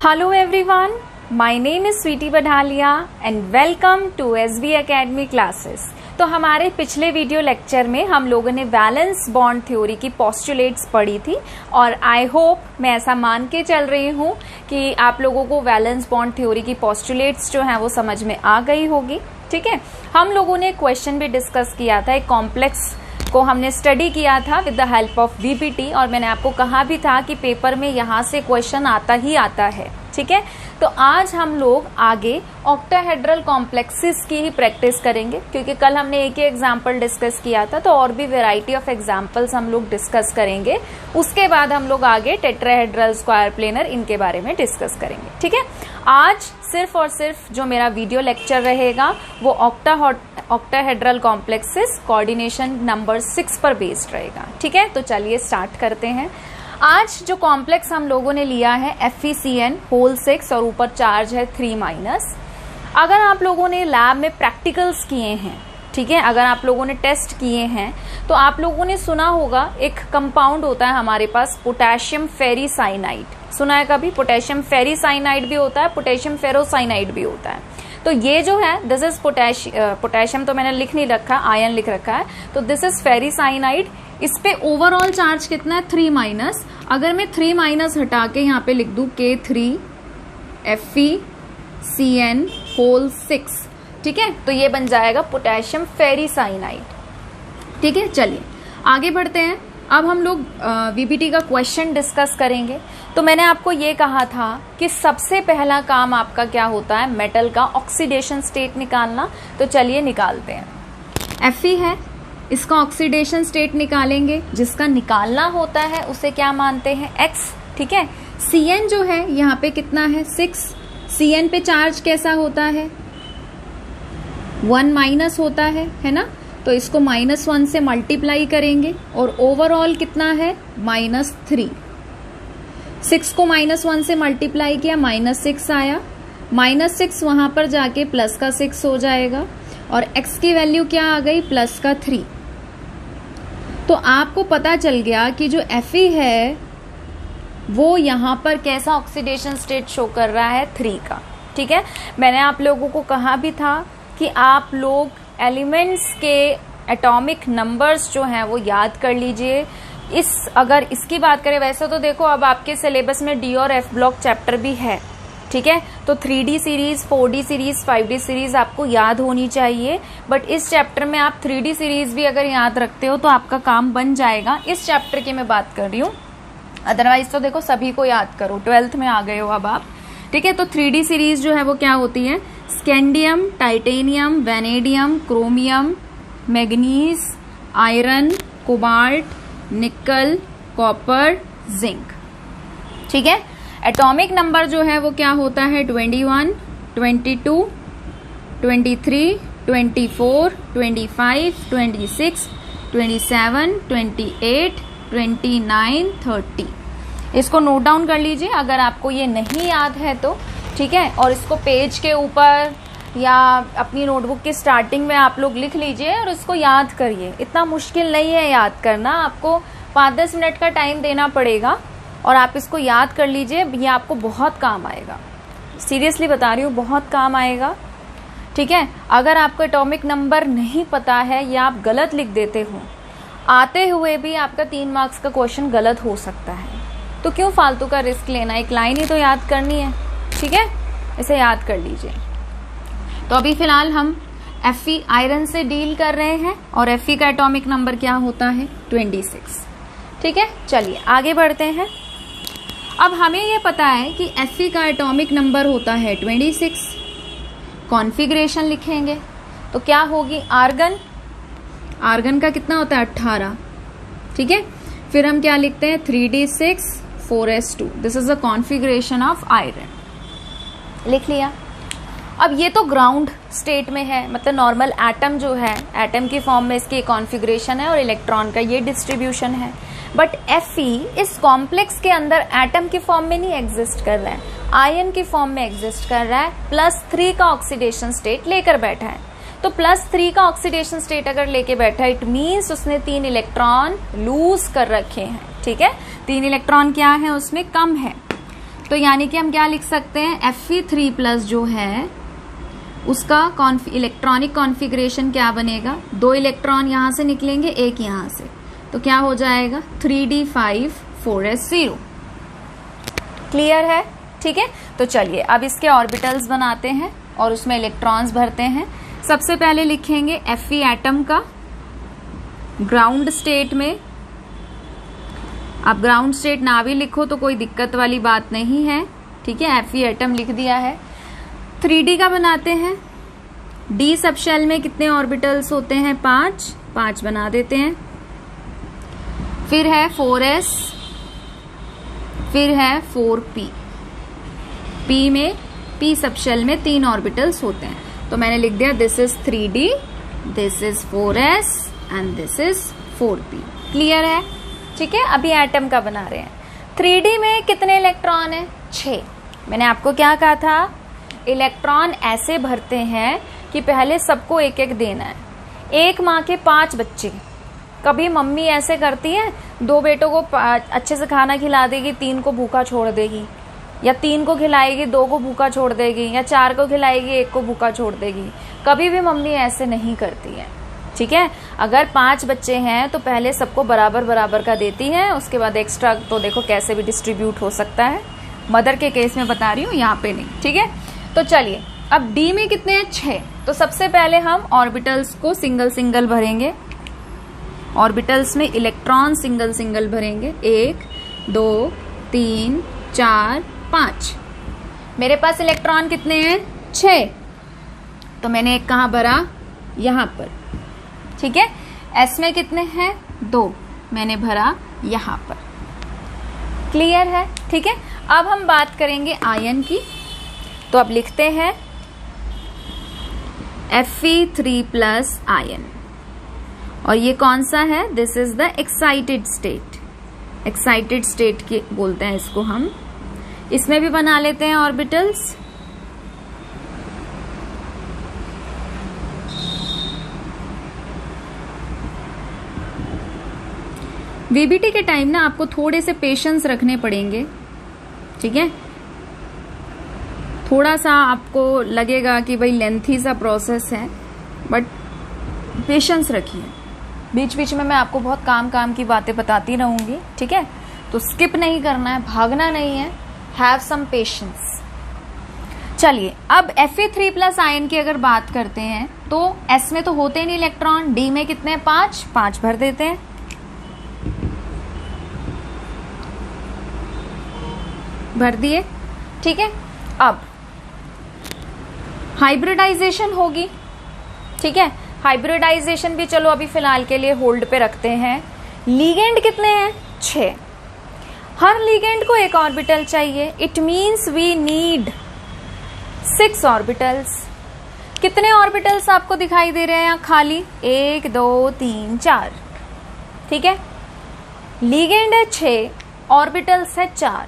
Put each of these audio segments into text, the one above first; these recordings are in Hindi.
Hello everyone, my name is Sweety Badhalia and welcome to SV Academy classes। तो हमारे पिछले वीडियो लेक्चर में हम लोगों ने वैलेंस बॉन्ड थ्योरी की पोस्टुलेट्स पढ़ी थी और आई होप, मैं ऐसा मान के चल रही हूँ कि आप लोगों को वैलेंस बॉन्ड थ्योरी की पोस्टुलेट्स जो हैं वो समझ में आ गई होगी। ठीक है, हम लोगों ने क्वेश्चन भी डिस्कस किया था, एक कॉम्प्लेक्स को हमने स्टडी किया था with the help of VPT और मैंने आपको कहा भी था कि पेपर में यहाँ से क्वेश्चन आता ही आता है। ठीक है, तो आज हम लोग आगे ऑक्टाहेड्रल कॉम्प्लेक्सेस की ही प्रैक्टिस करेंगे क्योंकि कल हमने एक ही एग्जाम्पल डिस्कस किया था, तो और भी वेराइटी ऑफ एग्जाम्पल्स हम लोग डिस्कस करेंगे। उसके बाद हम लोग आगे टेट्राहेड्रल, स्क्वायर प्लेनर, इनके बारे में डिस्कस करेंगे। ठीक है, आज सिर्फ और सिर्फ जो मेरा वीडियो लेक्चर रहेगा वो ऑक्टाहेड्रल कॉम्प्लेक्सेस कोऑर्डिनेशन नंबर 6 पर बेस्ड रहेगा। ठीक है, तो चलिए स्टार्ट करते हैं। आज जो कॉम्प्लेक्स हम लोगों ने लिया है FeCN होल 6 और ऊपर चार्ज है 3-। अगर आप लोगों ने लैब में प्रैक्टिकल्स किए हैं, ठीक है, अगर आप लोगों ने टेस्ट किए हैं तो आप लोगों ने सुना होगा एक कंपाउंड होता है हमारे पास पोटेशियम फेरीसाइनाइड। सुना है कभी? पोटेशियम फेरीसाइनाइड भी होता है, पोटेशियम फेरोसाइनाइड भी होता है। तो ये जो है दिस इज पोटेशियम, तो मैंने लिख नहीं रखा, आयन लिख रखा है, तो दिस इज फेरीसाइनाइड। इस पे ओवरऑल चार्ज कितना है? 3-। अगर मैं 3- हटा के यहाँ पे लिख दूं K3 FeCN होल 6, ठीक है, तो ये बन जाएगा पोटेशियम फेरीसाइनाइड। ठीक है, चलिए आगे बढ़ते हैं। अब हम लोग वीपीटी का क्वेश्चन डिस्कस करेंगे। तो मैंने आपको ये कहा था कि सबसे पहला काम आपका क्या होता है? मेटल का ऑक्सीडेशन स्टेट निकालना। तो चलिए निकालते हैं। Fe है, इसका ऑक्सीडेशन स्टेट निकालेंगे। जिसका निकालना होता है उसे क्या मानते हैं? X। ठीक है, Cn जो है यहाँ पे कितना है? 6। Cn पे चार्ज कैसा होता है? 1- होता है ना, तो इसको -1 से मल्टीप्लाई करेंगे और ओवरऑल कितना है? -3। 6 को -1 से मल्टीप्लाई किया, -6 आया। -6 वहां पर जाके प्लस का 6 हो जाएगा और x की वैल्यू क्या आ गई? प्लस का 3। तो आपको पता चल गया कि जो Fe है वो यहाँ पर कैसा ऑक्सीडेशन स्टेट शो कर रहा है? 3 का। ठीक है, मैंने आप लोगों को कहा भी था कि आप लोग एलिमेंट्स के एटॉमिक नंबर्स जो हैं वो याद कर लीजिए। अगर इसकी बात करें, वैसे तो देखो अब आपके सिलेबस में D और F ब्लॉक चैप्टर भी है। ठीक है, तो 3D series, 4D series, 5D series आपको याद होनी चाहिए, बट इस चैप्टर में आप 3D सीरीज भी अगर याद रखते हो तो आपका काम बन जाएगा। इस चैप्टर की मैं बात कर रही हूँ, अदरवाइज तो देखो सभी को याद करो, 12th में आ गए हो अब आप। ठीक है, तो 3D सीरीज जो है वो क्या होती है? Scandium, titanium, vanadium, chromium, manganese, iron, cobalt, निकल, कॉपर, जिंक। ठीक है, एटॉमिक नंबर जो है वो क्या होता है? 21, 22, 23, 24, 25, 26, 27, 28, 29, 30। इसको नोट डाउन कर लीजिए अगर आपको ये नहीं याद है तो। ठीक है, और इसको पेज के ऊपर या अपनी नोटबुक की स्टार्टिंग में आप लोग लिख लीजिए और इसको याद करिए। इतना मुश्किल नहीं है याद करना, आपको 5-10 मिनट का टाइम देना पड़ेगा और आप इसको याद कर लीजिए। ये आपको बहुत काम आएगा, सीरियसली बता रही हूँ, बहुत काम आएगा। ठीक है, अगर आपको एटॉमिक नंबर नहीं पता है या आप गलत लिख देते हो, आते हुए भी आपका 3 मार्क्स का क्वेश्चन गलत हो सकता है, तो क्यों फालतू का रिस्क लेना? एक लाइन ही तो याद करनी है। ठीक है, इसे याद कर लीजिए। तो अभी फिलहाल हम Fe आयरन से डील कर रहे हैं और Fe का एटॉमिक नंबर क्या होता है? 26। ठीक है, चलिए आगे बढ़ते हैं। अब हमें यह पता है कि Fe का एटॉमिक नंबर होता है 26। कॉन्फ़िगरेशन लिखेंगे तो क्या होगी? आर्गन, आर्गन का कितना होता है? 18। ठीक है, फिर हम क्या लिखते हैं? 3d6 4s2। This is the configuration of iron. लिख लिया। अब ये तो ग्राउंड स्टेट में है, मतलब नॉर्मल एटम जो है, एटम की फॉर्म में इसकी कॉन्फ़िगरेशन है और इलेक्ट्रॉन का ये डिस्ट्रीब्यूशन है। बट Fe इस कॉम्प्लेक्स के अंदर एटम की फॉर्म में नहीं एग्जिस्ट कर रहा है, आयन की फॉर्म में एग्जिस्ट कर रहा है। +3 का ऑक्सीडेशन स्टेट लेकर बैठा है। तो +3 का ऑक्सीडेशन स्टेट अगर लेके बैठा है, इट मीन्स उसने 3 इलेक्ट्रॉन लूज कर रखे हैं। ठीक है, 3 इलेक्ट्रॉन क्या है? उसमें कम है। तो यानी कि हम क्या लिख सकते हैं, Fe3+ जो है उसका इलेक्ट्रॉनिक कॉन्फ़िगरेशन क्या बनेगा, 2 इलेक्ट्रॉन यहां से निकलेंगे, एक यहां से, तो क्या हो जाएगा 3d5 4s0। क्लियर है? ठीक है, तो चलिए अब इसके ऑर्बिटल्स बनाते हैं और उसमें इलेक्ट्रॉन्स भरते हैं। सबसे पहले लिखेंगे Fe एटम का ग्राउंड स्टेट में। आप ग्राउंड स्टेट ना भी लिखो तो कोई दिक्कत वाली बात नहीं है, ठीक है, Fe एटम लिख दिया है। 3d का बनाते हैं। d सब शेल में कितने ऑर्बिटल्स होते हैं, 5 बना देते हैं। फिर है 4s, फिर है 4p। p में p सब शेल में 3 ऑर्बिटल्स होते हैं, तो मैंने लिख दिया this is 3d, this is 4s and this is 4p। Clear है? ठीक है, अभी एटम का बना रहे हैं। 3d में कितने इलेक्ट्रॉन है, 6। मैंने आपको क्या कहा था, इलेक्ट्रॉन ऐसे भरते हैं कि पहले सबको एक एक देना है। एक माँ के 5 बच्चे, कभी मम्मी ऐसे करती है 2 बेटों को अच्छे से खाना खिला देगी, 3 को भूखा छोड़ देगी, या 3 को खिलाएगी 2 को भूखा छोड़ देगी, या 4 को खिलाएगी 1 को भूखा छोड़ देगी। कभी भी मम्मी ऐसे नहीं करती है, ठीक है। अगर 5 बच्चे हैं तो पहले सबको बराबर बराबर का देती है, उसके बाद एक्स्ट्रा तो देखो कैसे भी डिस्ट्रीब्यूट हो सकता है। मदर के केस में बता रही हूँ, यहाँ पे नहीं, ठीक है। तो चलिए अब D में कितने हैं, 6। तो सबसे पहले हम ऑर्बिटल्स को सिंगल सिंगल भरेंगे। ऑर्बिटल्स में इलेक्ट्रॉन सिंगल सिंगल भरेंगे, 1 2 3 4 5। मेरे पास इलेक्ट्रॉन कितने हैं, 6, तो मैंने एक कहाँ भरा, यहाँ पर, ठीक है। S में कितने हैं, 2, मैंने भरा यहाँ पर। क्लियर है? ठीक है। अब हम बात करेंगे आयन की, तो अब लिखते हैं Fe3+ आयन, और ये कौन सा है, this is the excited state. Excited state की बोलते हैं इसको हम। इसमें भी बना लेते हैं ऑर्बिटल्स। वीबीटी के टाइम ना आपको थोड़े से पेशेंस रखने पड़ेंगे, ठीक है। थोड़ा सा आपको लगेगा कि भाई लेंथी सा प्रोसेस है, बट पेशेंस रखिए। बीच बीच में मैं आपको बहुत काम की बातें बताती रहूंगी, ठीक है। तो स्किप नहीं करना है, भागना नहीं है, हैव सम पेशेंस। चलिए अब Fe3+ आयन की अगर बात करते हैं तो S में तो होते नहीं इलेक्ट्रॉन, D में कितने, 5 भर देते हैं। भर दिए, ठीक है। अब हाइब्रिडाइजेशन होगी, ठीक है। हाइब्रिडाइजेशन भी चलो अभी फिलहाल के लिए होल्ड पे रखते हैं। लीगेंड कितने हैं, 6। हर लीगेंड को एक ऑर्बिटल चाहिए, it means we need 6 orbitals. कितने ऑर्बिटल्स आपको दिखाई दे रहे हैं यहाँ खाली, 1 2 3 4, ठीक है। लीगेंड है 6, ऑर्बिटल्स है 4।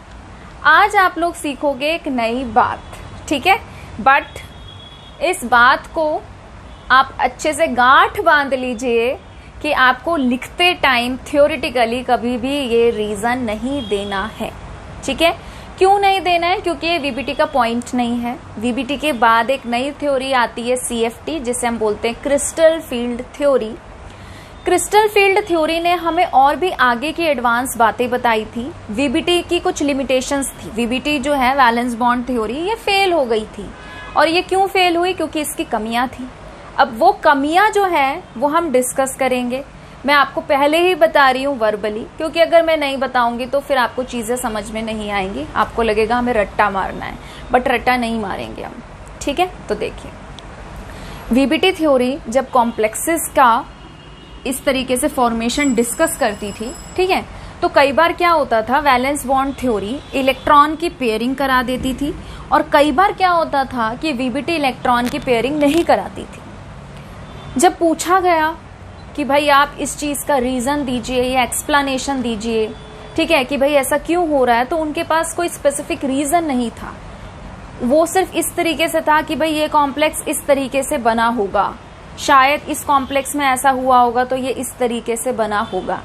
आज आप लोग सीखोगे एक नई बात, ठीक है, बट इस बात को आप अच्छे से गांठ बांध लीजिए कि आपको लिखते टाइम थ्योरेटिकली कभी भी ये रीजन नहीं देना है, ठीक है। क्यों नहीं देना है, क्योंकि ये वीबीटी का पॉइंट नहीं है। वीबीटी के बाद एक नई थ्योरी आती है CFT, जिसे हम बोलते हैं crystal field theory. Crystal field theory ने हमें और भी आगे की एडवांस बातें बताई थी। वीबीटी की कुछ लिमिटेशंस थी। वीबीटी जो है वैलेंस बॉन्ड थ्योरी, ये फेल हो गई थी। और ये क्यों फेल हुई, क्योंकि इसकी कमियां थी। अब वो कमियां जो है वो हम डिस्कस करेंगे। मैं आपको पहले ही बता रही हूँ वर्बली, क्योंकि अगर मैं नहीं बताऊंगी तो फिर आपको चीजें समझ में नहीं आएंगी, आपको लगेगा हमें रट्टा मारना है, बट रट्टा नहीं मारेंगे हम, ठीक है। तो देखिए, वीबीटी थ्योरी जब कॉम्प्लेक्सेस का इस तरीके से फॉर्मेशन डिस्कस करती थी, ठीक है, तो कई बार क्या होता था, वैलेंस बॉन्ड थ्योरी इलेक्ट्रॉन की पेयरिंग करा देती थी, और कई बार क्या होता था कि वीबीटी इलेक्ट्रॉन की पेयरिंग नहीं कराती थी। जब पूछा गया कि भाई आप इस चीज का रीजन दीजिए या एक्सप्लेनेशन दीजिए, ठीक है, कि भाई ऐसा क्यों हो रहा है, तो उनके पास कोई स्पेसिफिक रीजन नहीं था। वो सिर्फ इस तरीके से था कि भाई ये कॉम्प्लेक्स इस तरीके से बना होगा, शायद इस कॉम्प्लेक्स में ऐसा हुआ होगा तो ये इस तरीके से बना होगा।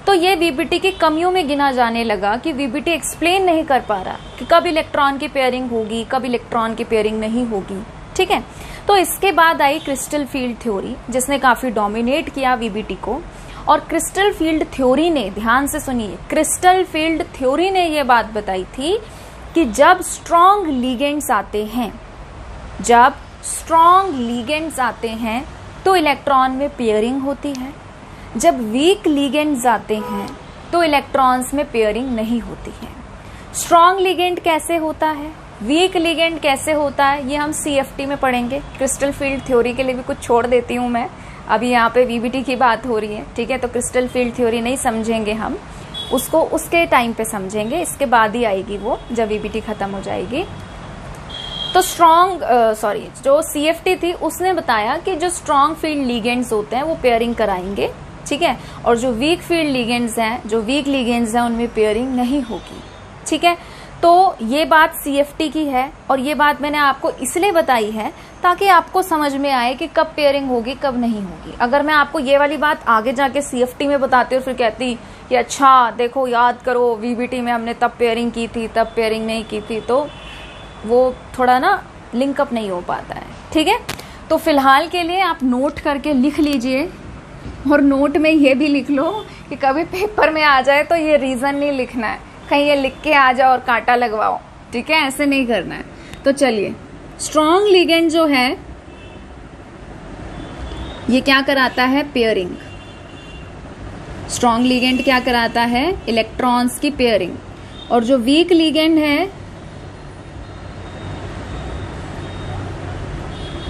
तो ये वीबीटी की कमियों में गिना जाने लगा कि वीबीटी एक्सप्लेन नहीं कर पा रहा कि कब इलेक्ट्रॉन की पेयरिंग होगी, कब इलेक्ट्रॉन की पेयरिंग नहीं होगी। ठीक है, तो इसके बाद आई क्रिस्टल फील्ड थ्योरी, जिसने काफी डोमिनेट किया वीबीटी को। और क्रिस्टल फील्ड थ्योरी ने, ध्यान से सुनिए, क्रिस्टल फील्ड थ्योरी ने ये बात बताई थी कि जब स्ट्रॉन्ग लिगेंड्स आते हैं, जब स्ट्रॉन्ग लिगेंड्स आते हैं तो इलेक्ट्रॉन में पेयरिंग होती है, जब वीक लिगेंड्स आते हैं तो इलेक्ट्रॉन्स में पेयरिंग नहीं होती है। स्ट्रॉन्ग लिगेंड कैसे होता है, वीक लिगेंड कैसे होता है, ये हम सीएफटी में पढ़ेंगे। क्रिस्टल फील्ड थ्योरी के लिए भी कुछ छोड़ देती हूँ मैं, अभी यहाँ पे वीबीटी की बात हो रही है। ठीक है, तो क्रिस्टल फील्ड थ्योरी नहीं समझेंगे हम, उसको उसके टाइम पे समझेंगे, इसके बाद ही आएगी वो, जब वीबीटी खत्म हो जाएगी। तो जो सीएफटी थी उसने बताया कि जो स्ट्रॉन्ग फील्ड लिगेंड्स होते हैं वो पेयरिंग कराएंगे। ठीक है, और जो वीक फील्ड लिगेंड्स हैं, जो वीक लिगेंड्स हैं, उनमें पेयरिंग नहीं होगी। ठीक है, तो ये बात सीएफटी की है, और ये बात मैंने आपको इसलिए बताई है ताकि आपको समझ में आए कि कब पेयरिंग होगी, कब नहीं होगी। अगर मैं आपको ये वाली बात आगे जाके सीएफटी में बताती और फिर कहती कि अच्छा देखो याद करो वीबीटी में हमने तब पेयरिंग की थी, तब पेयरिंग नहीं की थी, तो वो थोड़ा ना लिंकअप नहीं हो पाता है। ठीक है, तो फिलहाल के लिए आप नोट करके लिख लीजिए, और नोट में ये भी लिख लो कि कभी पेपर में आ जाए तो ये रीजन नहीं लिखना है, कहीं ये लिख के आ जाओ और कांटा लगवाओ। ठीक है, ऐसे नहीं करना है। तो चलिए, स्ट्रॉन्ग लिगेंड जो है ये क्या कराता है, पेयरिंग। स्ट्रॉन्ग लिगेंड क्या कराता है, इलेक्ट्रॉन्स की पेयरिंग। और जो वीक लिगेंड है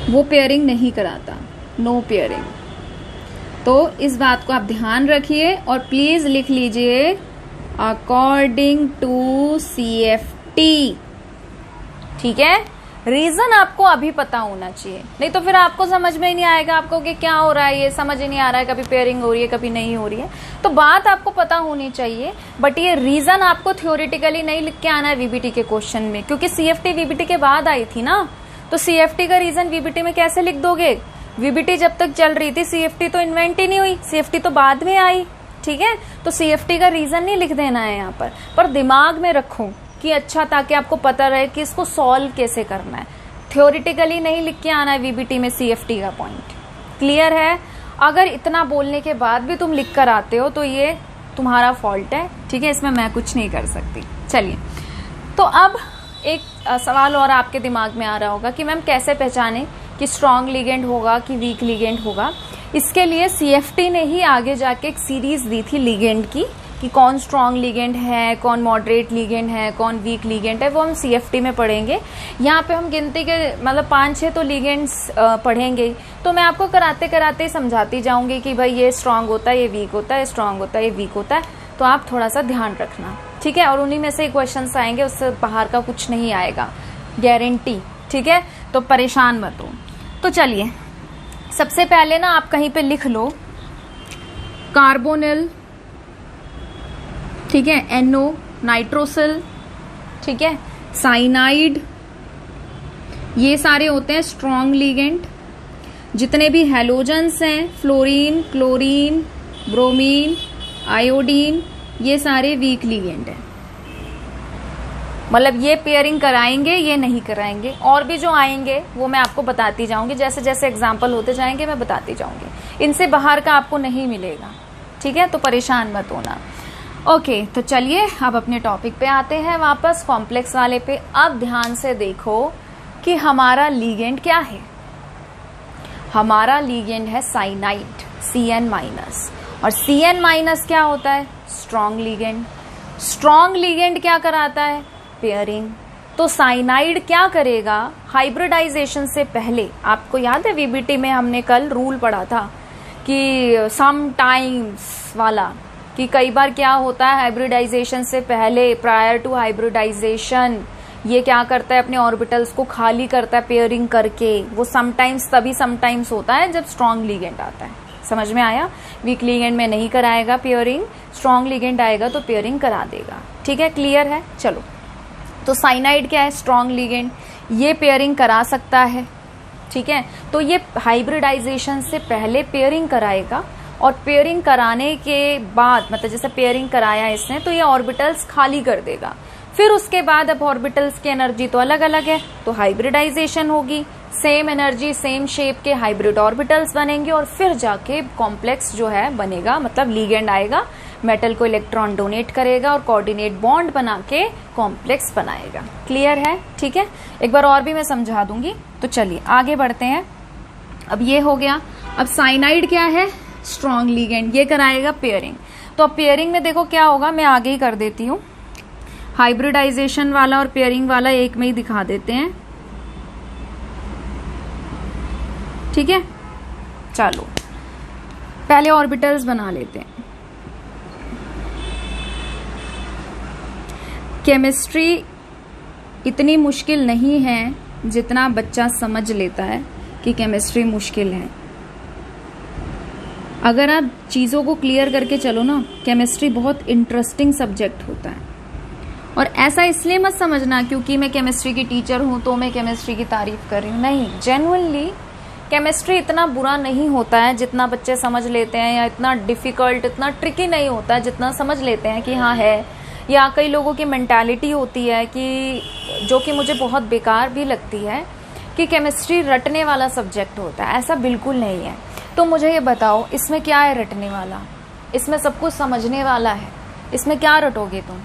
वो पेयरिंग नहीं कराता, नो पेयरिंग। तो इस बात को आप ध्यान रखिए और प्लीज लिख लीजिए अकॉर्डिंग टू सीएफटी। ठीक है, रीजन आपको अभी पता होना चाहिए, नहीं तो फिर आपको समझ में ही नहीं आएगा, आपको कि क्या हो रहा है, ये समझ ही नहीं आ रहा है, कभी पेयरिंग हो रही है, कभी नहीं हो रही है। तो बात आपको पता होनी चाहिए, बट ये रीजन आपको थ्योरेटिकली नहीं लिख के आना है वीबीटी के क्वेश्चन में, क्योंकि सीएफटी वीबीटी के बाद आई थी ना। तो सीएफटी का रीजन वीबीटी में कैसे लिख दोगे, वीबीटी जब तक चल रही थी, सीएफटी तो इन्वेंट ही नहीं हुई, सीएफटी तो बाद में आई। ठीक है, तो सीएफटी का रीजन नहीं लिख देना है यहाँ पर दिमाग में रखो कि अच्छा, ताकि आपको पता रहे कि इसको सॉल्व कैसे करना है। थ्योरेटिकली नहीं लिख के आना है वीबीटी में सीएफटी का पॉइंट। क्लियर है? अगर इतना बोलने के बाद भी तुम लिख कर आते हो तो ये तुम्हारा फॉल्ट है। ठीक है, इसमें मैं कुछ नहीं कर सकती। चलिए, तो अब एक सवाल और आपके दिमाग में आ रहा होगा कि मैम कैसे पहचाने कि स्ट्रॉन्ग लिगेंड होगा कि वीक लिगेंड होगा। इसके लिए सीएफटी ने ही आगे जाके एक सीरीज दी थी लिगेंड की, कि कौन स्ट्रॉन्ग लिगेंड है, कौन मॉडरेट लिगेंड है, कौन वीक लिगेंड है, वो हम सीएफटी में पढ़ेंगे। यहाँ पे हम गिनती के मतलब 5-6 तो लिगेंड्स पढ़ेंगे, तो मैं आपको कराते कराते समझाती जाऊंगी कि भाई ये स्ट्रॉन्ग होता है, ये वीक होता है, स्ट्रॉन्ग होता है, ये वीक होता है। तो आप थोड़ा सा ध्यान रखना। ठीक है, और उन्हीं में से क्वेश्चन आएंगे, उससे बाहर का कुछ नहीं आएगा, गारंटी। ठीक है, तो परेशान मत हो। तो चलिए, सबसे पहले ना आप कहीं पे लिख लो कार्बोनिल, ठीक है, एनओ, नाइट्रोसिल, ठीक है, साइनाइड, ये सारे होते हैं स्ट्रॉन्ग लिगेंड। जितने भी हैलोजेंस हैं, फ्लोरीन, क्लोरीन, ब्रोमीन, आयोडीन, ये सारे वीक लिगेंड हैं। मतलब ये पेयरिंग कराएंगे, ये नहीं कराएंगे। और भी जो आएंगे वो मैं आपको बताती जाऊंगी, जैसे जैसे एग्जाम्पल होते जाएंगे मैं बताती जाऊंगी। इनसे बाहर का आपको नहीं मिलेगा। ठीक है, तो परेशान मत होना। ओके, तो चलिए अब अपने टॉपिक पे आते हैं वापस, कॉम्प्लेक्स वाले पे। अब ध्यान से देखो कि हमारा लिगेंड क्या है। हमारा लिगेंड है साइनाइड, Cn-। और Cn- क्या होता है, स्ट्रॉन्ग लिगेंड। स्ट्रॉन्ग लिगेंड क्या कराता है, पेयरिंग। तो साइनाइड क्या करेगा, हाइब्रिडाइजेशन से पहले, आपको याद है वीबीटी में हमने कल रूल पढ़ा था कि समटाइम्स वाला, कि कई बार क्या होता है हाइब्रिडाइजेशन से पहले, प्रायर टू हाइब्रिडाइजेशन, ये क्या करता है, अपने ऑर्बिटल्स को खाली करता है पेयरिंग करके। वो समटाइम्स तभी समटाइम्स होता है जब स्ट्रॉन्ग लिगेंड आता है। समझ में आया? वीक लिगेंड में नहीं कराएगा पेयरिंग, स्ट्रॉन्ग लिगेंड आएगा तो पेयरिंग करा देगा। ठीक है, क्लियर है? चलो, तो साइनाइड क्या है, स्ट्रॉन्ग लिगेंड, ये पेयरिंग करा सकता है। ठीक है, तो ये हाइब्रिडाइजेशन से पहले पेयरिंग कराएगा और पेयरिंग कराने के बाद, मतलब जैसे पेयरिंग कराया इसने तो ये ऑर्बिटल्स खाली कर देगा। फिर उसके बाद अब ऑर्बिटल्स की एनर्जी तो अलग अलग है, तो हाइब्रिडाइजेशन होगी, सेम एनर्जी सेम शेप के हाइब्रिड ऑर्बिटल्स बनेंगे और फिर जाके कॉम्प्लेक्स जो है बनेगा, मतलब लिगेंड आएगा, मेटल को इलेक्ट्रॉन डोनेट करेगा और कोऑर्डिनेट बॉन्ड बना के कॉम्प्लेक्स बनाएगा। क्लियर है? ठीक है, एक बार और भी मैं समझा दूंगी। तो चलिए आगे बढ़ते हैं। अब ये हो गया। अब साइनाइड क्या है? स्ट्रॉन्ग लिगेंड, ये कराएगा पेयरिंग। तो अब पेयरिंग में देखो क्या होगा, मैं आगे ही कर देती हूँ। हाइब्रिडाइजेशन वाला और पेयरिंग वाला एक में ही दिखा देते हैं, ठीक है। चलो पहले ऑर्बिटल्स बना लेते हैं। केमिस्ट्री इतनी मुश्किल नहीं है जितना बच्चा समझ लेता है कि केमिस्ट्री मुश्किल है। अगर आप चीज़ों को क्लियर करके चलो ना, केमिस्ट्री बहुत इंटरेस्टिंग सब्जेक्ट होता है। और ऐसा इसलिए मत समझना क्योंकि मैं केमिस्ट्री की टीचर हूं तो मैं केमिस्ट्री की तारीफ कर रही हूँ, नहीं, जेन्युइनली केमिस्ट्री इतना बुरा नहीं होता है जितना बच्चे समझ लेते हैं, या इतना डिफिकल्ट, इतना ट्रिकी नहीं होता है जितना समझ लेते हैं कि हाँ है। या कई लोगों की मेंटालिटी होती है कि जो कि मुझे बहुत बेकार भी लगती है कि केमिस्ट्री रटने वाला सब्जेक्ट होता है। ऐसा बिल्कुल नहीं है। तो मुझे ये बताओ, इसमें क्या है रटने वाला? इसमें सब कुछ समझने वाला है, इसमें क्या रटोगे तुम?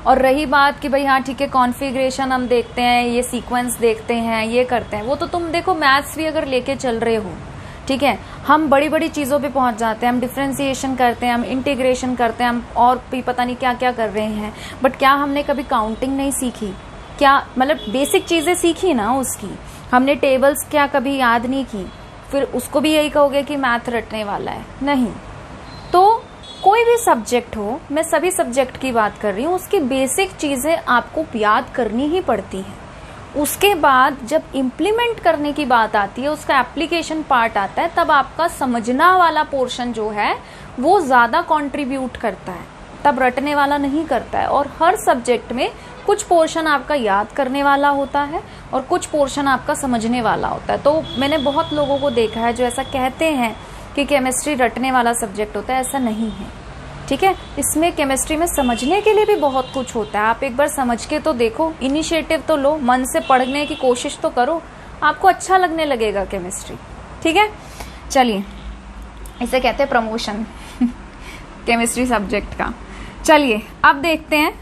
और रही बात कि भाई हाँ ठीक है, कॉन्फ़िगरेशन हम देखते हैं, ये सीक्वेंस देखते हैं, ये करते हैं, वो तो तुम देखो मैथ्स भी अगर लेके चल रहे हो, ठीक है, हम बड़ी बड़ी चीज़ों पे पहुंच जाते हैं, हम डिफ्रेंसिएशन करते हैं, हम इंटीग्रेशन करते हैं, हम और भी पता नहीं क्या क्या कर रहे हैं। बट क्या हमने कभी काउंटिंग नहीं सीखी? क्या मतलब बेसिक चीज़ें सीखी ना उसकी, हमने टेबल्स क्या कभी याद नहीं की? फिर उसको भी यही कहोगे कि मैथ रटने वाला है? नहीं। तो कोई भी सब्जेक्ट हो, मैं सभी सब्जेक्ट की बात कर रही हूँ, उसकी बेसिक चीज़ें आपको याद करनी ही पड़ती हैं। उसके बाद जब इम्प्लीमेंट करने की बात आती है, उसका एप्लीकेशन पार्ट आता है, तब आपका समझना वाला पोर्शन जो है वो ज़्यादा कंट्रीब्यूट करता है, तब रटने वाला नहीं करता है। और हर सब्जेक्ट में कुछ पोर्शन आपका याद करने वाला होता है और कुछ पोर्शन आपका समझने वाला होता है। तो मैंने बहुत लोगों को देखा है जो ऐसा कहते हैं कि केमिस्ट्री रटने वाला सब्जेक्ट होता है, ऐसा नहीं है, ठीक है। इसमें केमिस्ट्री में समझने के लिए भी बहुत कुछ होता है। आप एक बार समझ के तो देखो, इनिशिएटिव तो लो, मन से पढ़ने की कोशिश तो करो, आपको अच्छा लगने लगेगा केमिस्ट्री, ठीक है। चलिए, इसे कहते हैं प्रमोशन केमिस्ट्री सब्जेक्ट का। चलिए अब देखते हैं,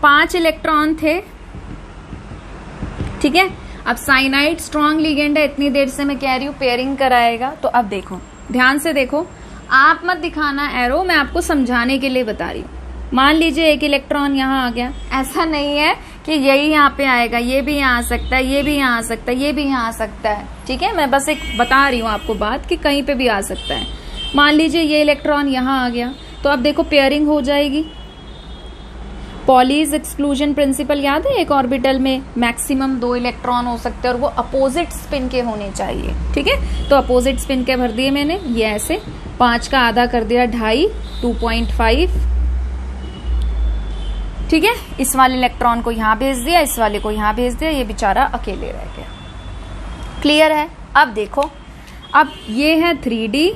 5 इलेक्ट्रॉन थे, ठीक है। अब साइनाइड स्ट्रॉन्ग लिगेंड है, इतनी देर से मैं कह रही हूँ पेयरिंग कराएगा। तो अब देखो, ध्यान से देखो, आप मत दिखाना एरो, मैं आपको समझाने के लिए बता रही हूँ। मान लीजिए एक इलेक्ट्रॉन यहाँ आ गया, ऐसा नहीं है कि यही यहाँ पे आएगा, ये भी यहाँ आ सकता है, ये भी यहाँ आ सकता है, ये भी यहाँ आ सकता है, ठीक है। मैं बस एक बता रही हूँ आपको बात कि कहीं पे भी आ सकता है। मान लीजिए ये इलेक्ट्रॉन यहाँ आ गया, तो अब देखो पेयरिंग हो जाएगी। पॉलीज एक्सक्लूजन प्रिंसिपल याद है? एक ऑर्बिटल में मैक्सिमम 2 इलेक्ट्रॉन हो सकते हैं और वो अपोजिट स्पिन के होने चाहिए, ठीक है। तो अपोजिट स्पिन के भर दिए मैंने, ये ऐसे 5 का आधा कर दिया 2.5, 2.5, ठीक है। इस वाले इलेक्ट्रॉन को यहां भेज दिया, इस वाले को यहां भेज दिया, ये बेचारा अकेले रह गया। क्लियर है? अब देखो, अब ये है 3D,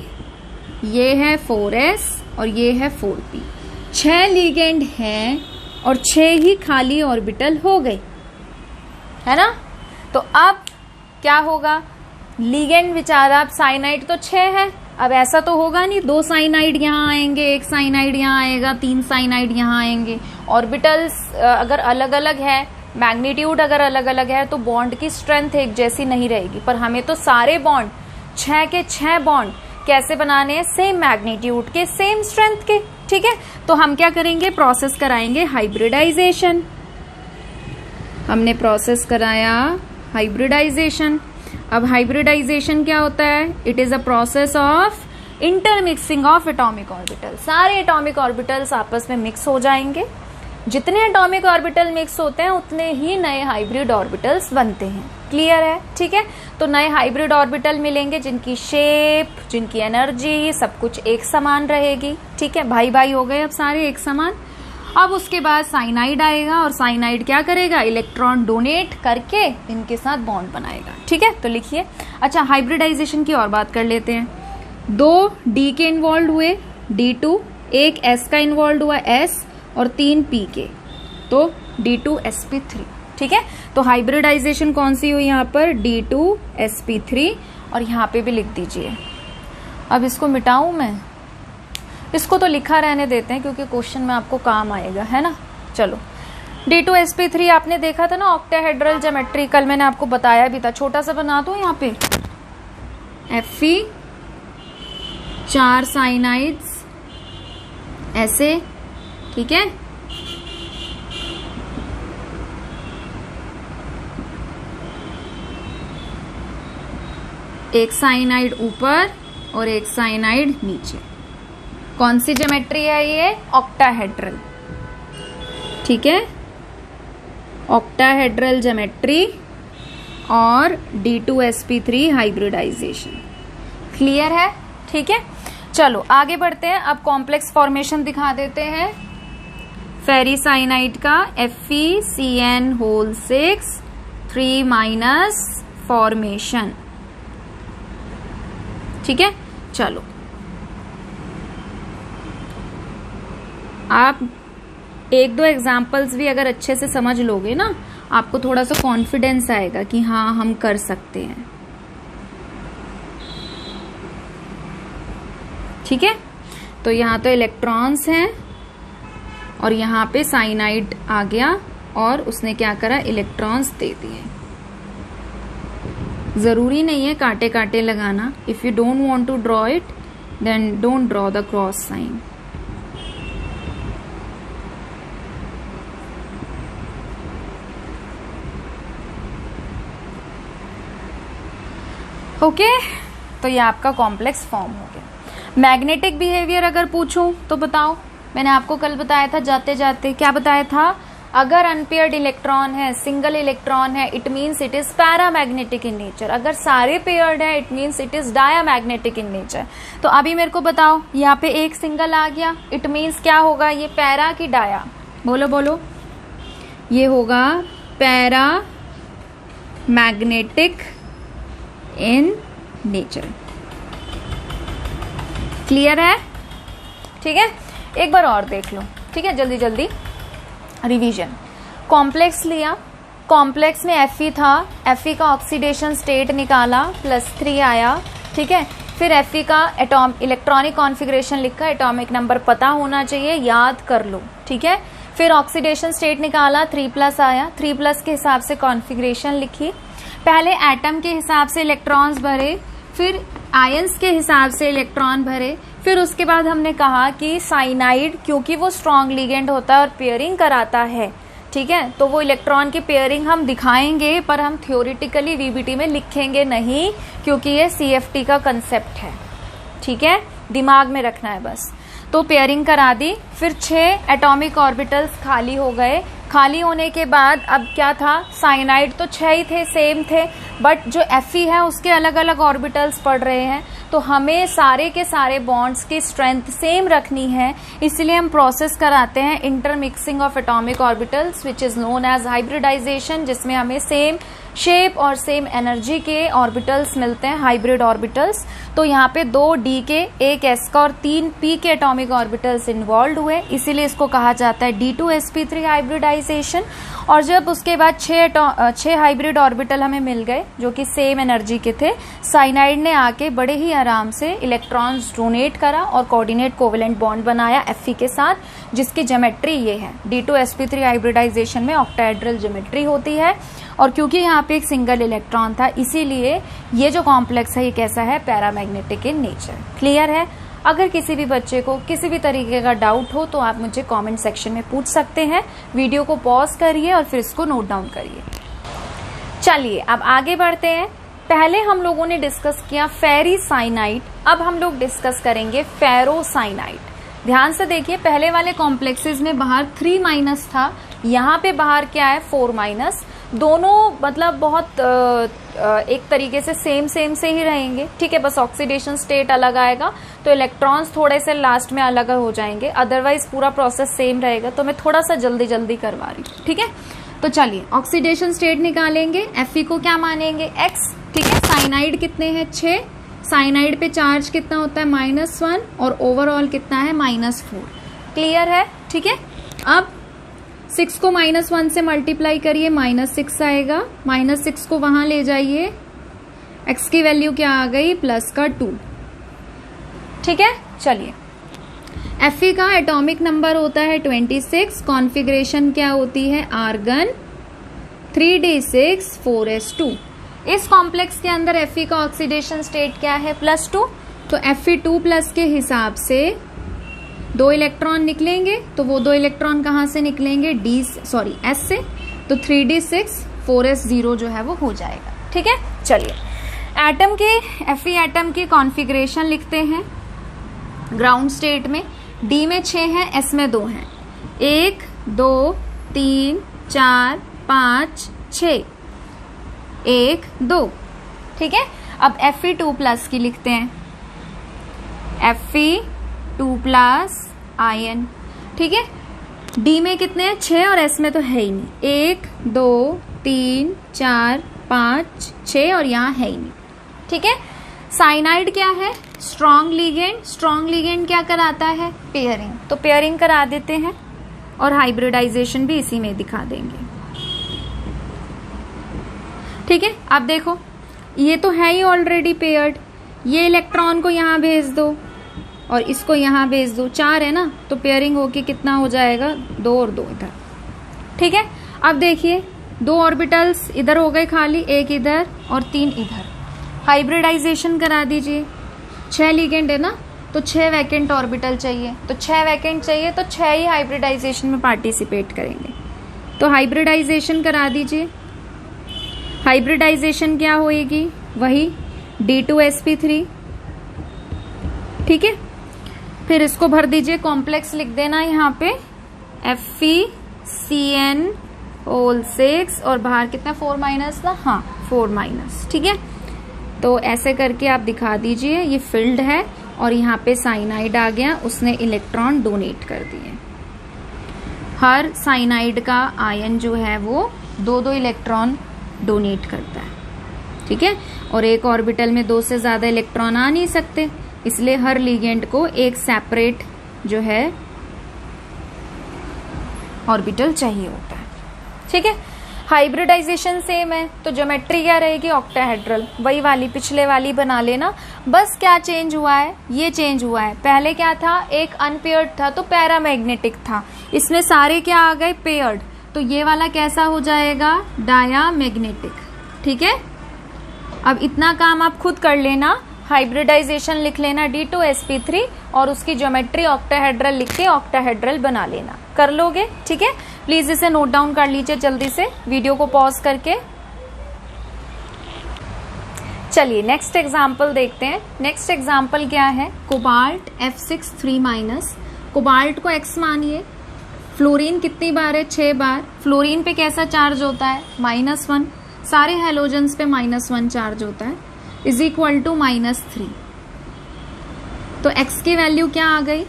ये है 4s और ये है 4p। 6 लिगेंड हैं और 6 ही खाली ऑर्बिटल हो गए, है ना। तो अब क्या होगा, लिगेंड बेचारा, अब साइनाइड तो 6 है, अब ऐसा तो होगा नहीं 2 साइनाइड यहाँ आएंगे, 1 साइनाइड यहाँ आएगा, 3 साइनाइड यहाँ आएंगे। ऑर्बिटल्स अगर अलग अलग है, मैग्नीट्यूड अगर अलग अलग है, तो बॉन्ड की स्ट्रेंथ एक जैसी नहीं रहेगी। पर हमें तो सारे बॉन्ड 6 के 6 बॉन्ड कैसे बनाने हैं? सेम मैग्नीट्यूड के, सेम स्ट्रेंथ के, ठीक है। तो हम क्या करेंगे, प्रोसेस कराएंगे हाइब्रिडाइजेशन। हमने प्रोसेस कराया हाइब्रिडाइजेशन। अब हाइब्रिडाइजेशन क्या होता है? It is a process of intermixing of atomic orbital. सारे एटॉमिक ऑर्बिटल्स आपस में मिक्स हो जाएंगे। जितने एटॉमिक ऑर्बिटल मिक्स होते हैं उतने ही नए हाइब्रिड ऑर्बिटल्स बनते हैं। क्लियर है? ठीक है। तो नए हाइब्रिड ऑर्बिटल मिलेंगे जिनकी शेप, जिनकी एनर्जी, सब कुछ एक समान रहेगी, ठीक है। भाई भाई हो गए अब सारे एक समान। अब उसके बाद साइनाइड आएगा और साइनाइड क्या करेगा? इलेक्ट्रॉन डोनेट करके इनके साथ बॉन्ड बनाएगा, ठीक है। तो लिखिए। अच्छा, हाइब्रिडाइजेशन की और बात कर लेते हैं। 2 D के इन्वॉल्व हुए D2, एक S का इन्वॉल्व हुआ S और 3 P के, तो D2sp3। ठीक है, तो हाइब्रिडाइजेशन कौन सी हुई यहाँ पर, D2sp3, और यहाँ पे भी लिख दीजिए। अब इसको मिटाऊं मैं, इसको तो लिखा रहने देते हैं क्योंकि क्वेश्चन में आपको काम आएगा, है ना। चलो, D2sp3 आपने देखा था ना ऑक्टाहेड्रल ज्योमेट्री, कल मैंने आपको बताया भी था। छोटा सा बना दो यहाँ पे, Fe 4 साइनाइड्स ऐसे, ठीक है। एक साइनाइड ऊपर और एक साइनाइड नीचे। कौन सी ज्योमेट्री है ये, ऑक्टाहेड्रल, ठीक है, ऑक्टाहेड्रल ज्योमेट्री और D2sp3 हाइब्रिडाइजेशन। क्लियर है, ठीक है। चलो आगे बढ़ते हैं, अब कॉम्प्लेक्स फॉर्मेशन दिखा देते हैं फेरिसाइनाइड का, FeCN6 3- फॉर्मेशन, ठीक है। चलो आप 1-2 एग्जाम्पल्स भी अगर अच्छे से समझ लोगे ना, आपको थोड़ा सा कॉन्फिडेंस आएगा कि हाँ हम कर सकते हैं, ठीक है। तो यहाँ तो इलेक्ट्रॉन्स हैं और यहाँ पे साइनाइड आ गया और उसने क्या करा, इलेक्ट्रॉन्स दे दिए। जरूरी नहीं है कांटे कांटे लगाना, if you don't want to draw it then don't draw the cross sign. Okay, तो ये आपका कॉम्प्लेक्स फॉर्म हो गया। मैग्नेटिक बिहेवियर अगर पूछूं तो बताओ, मैंने आपको कल बताया था जाते जाते, क्या बताया था, अगर अनपेयर्ड इलेक्ट्रॉन है, सिंगल इलेक्ट्रॉन है, it means it is paramagnetic in nature. अगर सारे पेयर्ड है, it means it is diamagnetic in nature. तो अभी मेरे को बताओ, यहाँ पे एक सिंगल आ गया, इट मीन्स क्या होगा, ये पैरा की डाया, बोलो बोलो, ये होगा पैरामैग्नेटिक इन नेचर। क्लियर है, ठीक है। एक बार और देख लो, ठीक है, जल्दी जल्दी रिवीजन। कॉम्प्लेक्स लिया, कॉम्प्लेक्स में Fe था, Fe का ऑक्सीडेशन स्टेट निकाला, +3 आया, ठीक है। फिर Fe का इलेक्ट्रॉनिक कॉन्फ़िगरेशन लिखा, एटॉमिक नंबर पता होना चाहिए, याद कर लो, ठीक है। फिर ऑक्सीडेशन स्टेट निकाला, 3+ आया, 3+ के हिसाब से कॉन्फ़िगरेशन लिखी। पहले एटम के हिसाब से इलेक्ट्रॉन्स भरे, फिर आयंस के हिसाब से इलेक्ट्रॉन भरे, फिर उसके बाद हमने कहा कि साइनाइड क्योंकि वो स्ट्रॉन्ग लिगेंड होता है और पेयरिंग कराता है, ठीक है, तो वो इलेक्ट्रॉन की पेयरिंग हम दिखाएंगे पर हम थ्योरेटिकली वीबीटी में लिखेंगे नहीं, क्योंकि ये CFT का कंसेप्ट है, ठीक है, दिमाग में रखना है बस। तो पेयरिंग करा दी, फिर 6 एटॉमिक ऑर्बिटल्स खाली हो गए। खाली होने के बाद अब क्या था, साइनाइड तो 6 ही थे, सेम थे, बट जो Fe है उसके अलग अलग ऑर्बिटल्स पड़ रहे हैं, तो हमें सारे के सारे बॉन्ड्स की स्ट्रेंथ सेम रखनी है, इसलिए हम प्रोसेस कराते हैं intermixing of atomic orbitals which is known as hybridization, जिसमें हमें सेम शेप और सेम एनर्जी के ऑर्बिटल्स मिलते हैं, हाइब्रिड ऑर्बिटल्स। तो यहाँ पे 2 D के, 1 S का और 3 P के एटॉमिक ऑर्बिटल्स इन्वॉल्व हुए, इसीलिए इसको कहा जाता है D2sp3 हाइब्रिडाइजेशन। और जब उसके बाद 6 हाइब्रिड ऑर्बिटल हमें मिल गए जो कि सेम एनर्जी के थे, साइनाइड ने आके बड़े ही आराम से इलेक्ट्रॉन्स डोनेट करा और कोऑर्डिनेट कोवेलेंट बॉन्ड बनाया Fe के साथ, जिसकी ज्योमेट्री ये है। D2sp3 हाइब्रिडाइजेशन में ऑक्टाहेड्रल ज्योमेट्री होती है, और क्योंकि यहाँ पे एक सिंगल इलेक्ट्रॉन था, इसीलिए ये जो कॉम्प्लेक्स है ये कैसा है, पैरामैग्नेटिक इन नेचर। क्लियर है। अगर किसी भी बच्चे को किसी भी तरीके का डाउट हो तो आप मुझे कमेंट सेक्शन में पूछ सकते हैं। वीडियो को पॉज करिए और फिर इसको नोट डाउन करिए। चलिए अब आगे बढ़ते हैं। पहले हम लोगों ने डिस्कस किया फेरिसाइनाइड, अब हम लोग डिस्कस करेंगे फेरोसाइनाइड। ध्यान से देखिए, पहले वाले कॉम्प्लेक्सेस में बाहर 3- था, यहाँ पे बाहर क्या है 4-। दोनों मतलब बहुत एक तरीके से सेम से ही रहेंगे, ठीक है, बस ऑक्सीडेशन स्टेट अलग आएगा तो इलेक्ट्रॉन्स थोड़े से लास्ट में अलग हो जाएंगे, अदरवाइज पूरा प्रोसेस सेम रहेगा। तो मैं थोड़ा सा जल्दी करवा रही हूँ, ठीक है। तो चलिए ऑक्सीडेशन स्टेट निकालेंगे। Fe को क्या मानेंगे, X, ठीक है। साइनाइड कितने हैं 6, साइनाइड पे चार्ज कितना होता है -1 और ओवरऑल कितना है -4। क्लियर है? ठीक है। अब 6 को -1 से मल्टीप्लाई करिए, -6 आएगा। -6 को वहां ले जाइए, x की वैल्यू क्या आ गई +2। ठीक है। चलिए, Fe का एटॉमिक नंबर होता है 26, कॉन्फ़िगरेशन क्या होती है आर्गन 3d6 4s2। इस कॉम्प्लेक्स के अंदर Fe का ऑक्सीडेशन स्टेट क्या है +2, तो Fe2+ के हिसाब से 2 इलेक्ट्रॉन निकलेंगे, तो वो 2 इलेक्ट्रॉन कहाँ से निकलेंगे S से, तो 3d6 4s0 जो है वो हो जाएगा। ठीक है। चलिए, एटम के Fe एटम की कॉन्फ़िगरेशन लिखते हैं। ग्राउंड स्टेट में D में 6 है, S में 2 है। 1 2 3 4 5 6 1 2। ठीक है। अब Fe2+ की लिखते हैं, Fe2+ आयन। ठीक है। D में कितने हैं 6 और S में तो है ही नहीं। 1 2 3 4 5 6 और यहाँ है ही नहीं। ठीक है। साइनाइड क्या है स्ट्रॉन्ग लिगेंड। स्ट्रॉन्ग लिगेंड क्या कराता है पेयरिंग, तो पेयरिंग करा देते हैं और हाइब्रिडाइजेशन भी इसी में दिखा देंगे। ठीक है। अब देखो, ये तो है ही ऑलरेडी पेयर्ड, ये इलेक्ट्रॉन को यहाँ भेज दो और इसको यहाँ भेज दो, 4 है ना, तो पेयरिंग होके कितना हो जाएगा 2 और 2 इधर। ठीक है। अब देखिए 2 ऑर्बिटल्स इधर हो गए खाली, 1 इधर और 3 इधर। हाइब्रिडाइजेशन करा दीजिए। 6 लिगेंड है ना, तो 6 वैकेंट ऑर्बिटल चाहिए, तो 6 वैकेंट चाहिए तो 6 ही हाइब्रिडाइजेशन में पार्टिसिपेट करेंगे, तो हाइब्रिडाइजेशन करा दीजिए। हाइब्रिडाइजेशन क्या होएगी, वही D2sp3। ठीक है। फिर इसको भर दीजिए, कॉम्प्लेक्स लिख देना यहाँ पे FeCN6 और बाहर कितना 4- था, हाँ 4-। ठीक है। तो ऐसे करके आप दिखा दीजिए, ये फिल्ड है और यहाँ पे साइनाइड आ गया, उसने इलेक्ट्रॉन डोनेट कर दिए। हर साइनाइड का आयन जो है वो 2-2 इलेक्ट्रॉन डोनेट करता है। ठीक है। और एक ऑर्बिटल में 2 से ज्यादा इलेक्ट्रॉन आ नहीं सकते, इसलिए हर लिगेंड को एक सेपरेट जो है ऑर्बिटल चाहिए होता है। ठीक है। हाइब्रिडाइजेशन सेम है, तो ज्योमेट्री क्या रहेगी ऑक्टाहेड्रल, वही वाली पिछले वाली बना लेना। बस क्या चेंज हुआ है, ये चेंज हुआ है। पहले क्या था, एक अनपेयर्ड था तो पैरामैग्नेटिक था, इसमें सारे क्या आ गए पेयर्ड, तो ये वाला कैसा हो जाएगा डायामैग्नेटिक। ठीक है। अब इतना काम आप खुद कर लेना, हाइब्रिडाइजेशन लिख लेना D2sp3 और उसकी ज्योमेट्री ऑक्टाहेड्रल लिख के ऑक्टाहेड्रल बना लेना, कर लोगे। ठीक है। प्लीज इसे नोट डाउन कर लीजिए जल्दी से, वीडियो को पॉज करके। चलिए नेक्स्ट एग्जाम्पल देखते हैं। नेक्स्ट एग्जाम्पल क्या है, कोबाल्ट F6 कोबाल्ट को X मानिए, फ्लोरीन कितनी बार है 6 बार। फ्लोरीन पे कैसा चार्ज होता है -1, सारे हेलोजेंस पे -1 चार्ज होता है, इज इक्वल टू -3। तो X की वैल्यू क्या आ गई,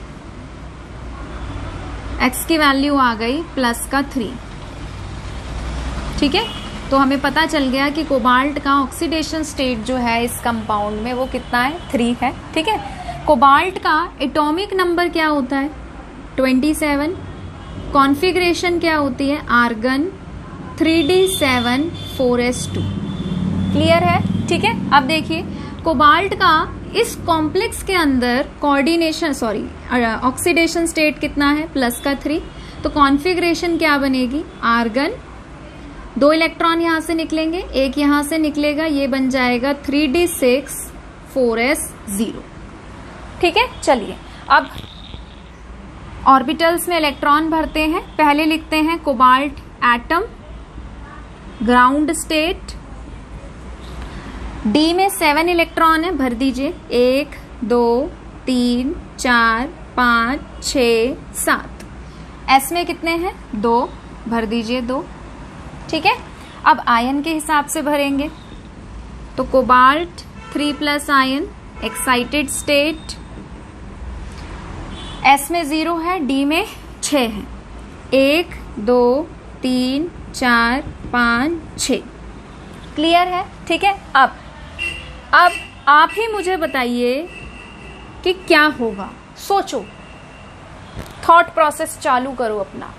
X की वैल्यू आ गई +3। ठीक है। तो हमें पता चल गया कि कोबाल्ट का ऑक्सीडेशन स्टेट जो है इस कंपाउंड में वो कितना है 3 है। ठीक है। कोबाल्ट का एटॉमिक नंबर क्या होता है 27, कॉन्फ़िगरेशन क्या होती है आर्गन 3d7 4s2। क्लियर है? ठीक है। अब देखिए कोबाल्ट का इस कॉम्प्लेक्स के अंदर ऑक्सीडेशन स्टेट कितना है +3, तो कॉन्फ़िगरेशन क्या बनेगी आर्गन, 2 इलेक्ट्रॉन यहां से निकलेंगे, एक यहां से निकलेगा, ये बन जाएगा 3d6 4s0। ठीक है। चलिए अब ऑर्बिटल्स में इलेक्ट्रॉन भरते हैं। पहले लिखते हैं cobalt atom ground state, D में 7 इलेक्ट्रॉन है, भर दीजिए 1 2 3 4 5 6 7। S में कितने हैं 2, भर दीजिए 2। ठीक है। अब आयन के हिसाब से भरेंगे, तो cobalt 3+ ion excited state, S में 0 है, D में 6 है, 1 2 3 4 5 6। क्लियर है? ठीक है। अब आप ही मुझे बताइए कि क्या होगा। सोचो, थॉट प्रोसेस चालू करो अपना।